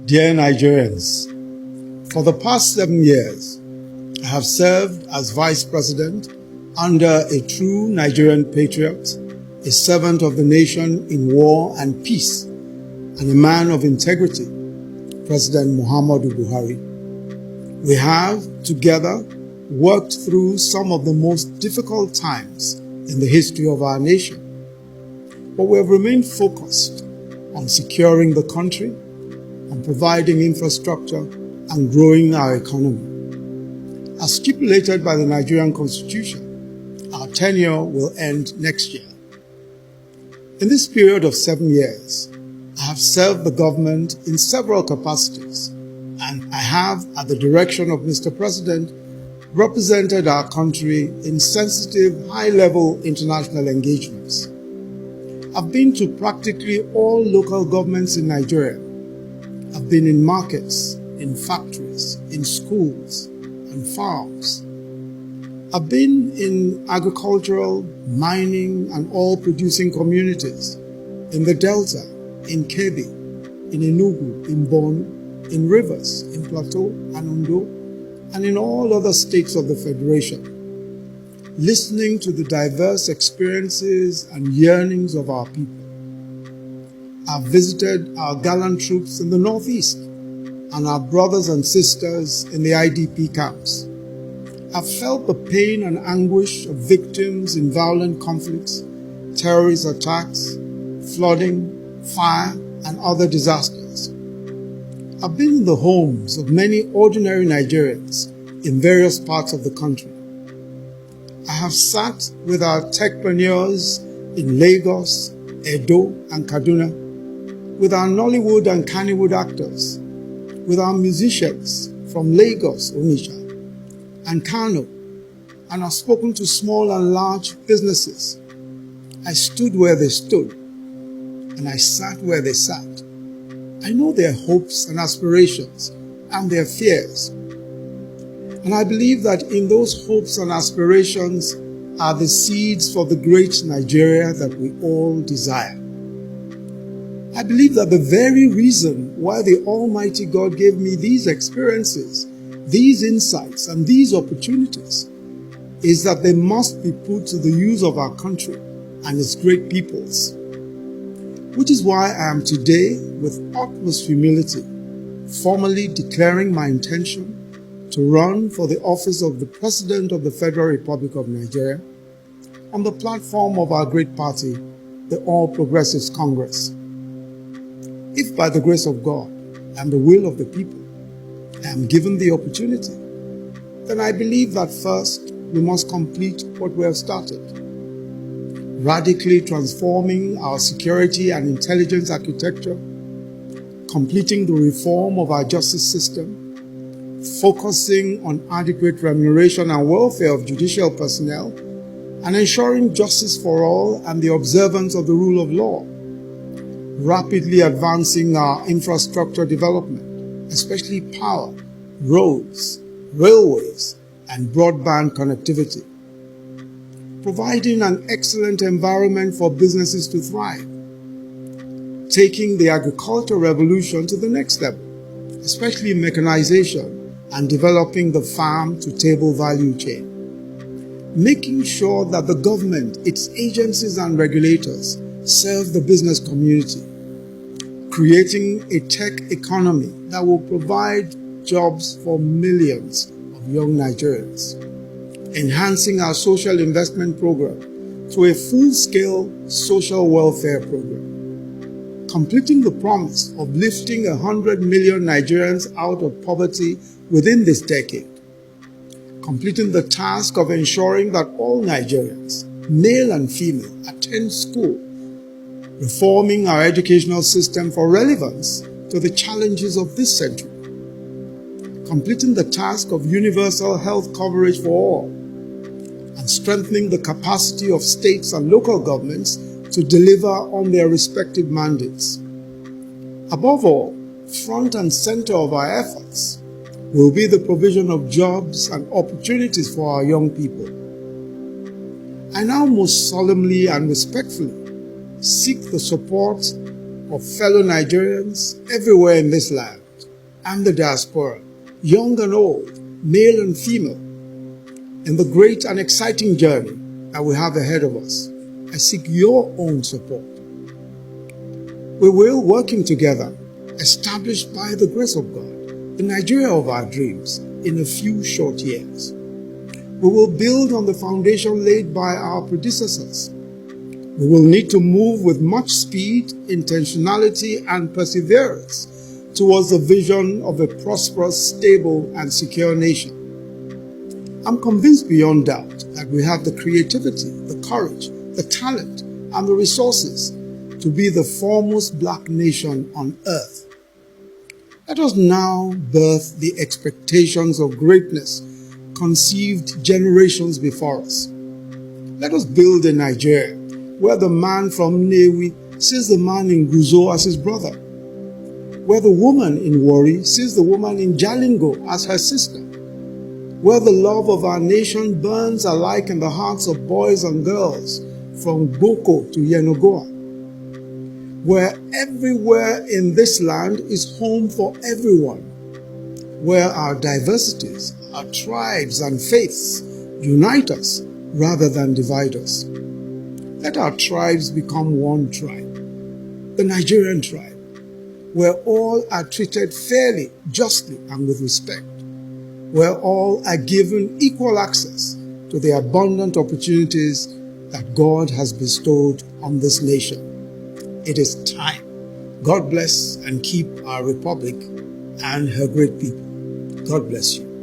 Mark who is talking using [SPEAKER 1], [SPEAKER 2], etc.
[SPEAKER 1] Dear Nigerians, for the past 7 years, I have served as Vice President under a true Nigerian patriot, a servant of the nation in war and peace, and a man of integrity, President Muhammadu Buhari. We have, together, worked through some of the most difficult times in the history of our nation, but we have remained focused on securing the country, on providing infrastructure and growing our economy. As stipulated by the Nigerian Constitution, our tenure will end next year. In this period of 7 years, I have served the government in several capacities, and I have, at the direction of Mr. President, represented our country in sensitive, high-level international engagements. I've been to practically all local governments in Nigeria. I've been in markets, in factories, in schools, and farms. I've been in agricultural, mining, and oil-producing communities, in the Delta, in Kebbi, in Enugu, in Borno, in Rivers, in Plateau and Ondo, and in all other states of the Federation, listening to the diverse experiences and yearnings of our people. I've visited our gallant troops in the Northeast and our brothers and sisters in the IDP camps. I've felt the pain and anguish of victims in violent conflicts, terrorist attacks, flooding, fire, and other disasters. I've been in the homes of many ordinary Nigerians in various parts of the country. I have sat with our techpreneurs in Lagos, Edo, and Kaduna, with our Nollywood and Kannywood actors, with our musicians from Lagos, Onitsha, and Kano, and I've spoken to small and large businesses. I stood where they stood, and I sat where they sat. I know their hopes and aspirations and their fears. And I believe that in those hopes and aspirations are the seeds for the great Nigeria that we all desire. I believe that the very reason why the Almighty God gave me these experiences, these insights, and these opportunities is that they must be put to the use of our country and its great peoples. Which is why I am today, with utmost humility, formally declaring my intention to run for the office of the President of the Federal Republic of Nigeria on the platform of our great party, the All Progressives Congress. If by the grace of God and the will of the people, I am given the opportunity, then I believe that first we must complete what we have started, radically transforming our security and intelligence architecture, completing the reform of our justice system, focusing on adequate remuneration and welfare of judicial personnel, and ensuring justice for all and the observance of the rule of law, rapidly advancing our infrastructure development, especially power, roads, railways, and broadband connectivity, providing an excellent environment for businesses to thrive, taking the agricultural revolution to the next level, especially mechanization and developing the farm-to-table value chain, making sure that the government, its agencies and regulators serve the business community, creating a tech economy that will provide jobs for millions of young Nigerians, enhancing our social investment program to a full-scale social welfare program, completing the promise of lifting 100 million Nigerians out of poverty within this decade, completing the task of ensuring that all Nigerians, male and female, attend school, reforming our educational system for relevance to the challenges of this century, completing the task of universal health coverage for all, and strengthening the capacity of states and local governments to deliver on their respective mandates. Above all, front and center of our efforts will be the provision of jobs and opportunities for our young people. I now most solemnly and respectfully seek the support of fellow Nigerians everywhere in this land and the diaspora, young and old, male and female, in the great and exciting journey that we have ahead of us. I seek your own support. We will, working together, establish by the grace of God, the Nigeria of our dreams in a few short years. We will build on the foundation laid by our predecessors. We will need to move with much speed, intentionality, and perseverance towards the vision of a prosperous, stable, and secure nation. I'm convinced beyond doubt that we have the creativity, the courage, the talent, and the resources to be the foremost black nation on earth. Let us now birth the expectations of greatness conceived generations before us. Let us build a Nigeria where the man from Nnewi sees the man in Guzo as his brother, where the woman in Warri sees the woman in Jalingo as her sister, where the love of our nation burns alike in the hearts of boys and girls from Boko to Yenagoa, where everywhere in this land is home for everyone, where our diversities, our tribes and faiths unite us rather than divide us. Let our tribes become one tribe, the Nigerian tribe, where all are treated fairly, justly, and with respect, where all are given equal access to the abundant opportunities that God has bestowed on this nation. It is time. God bless and keep our republic and her great people. God bless you.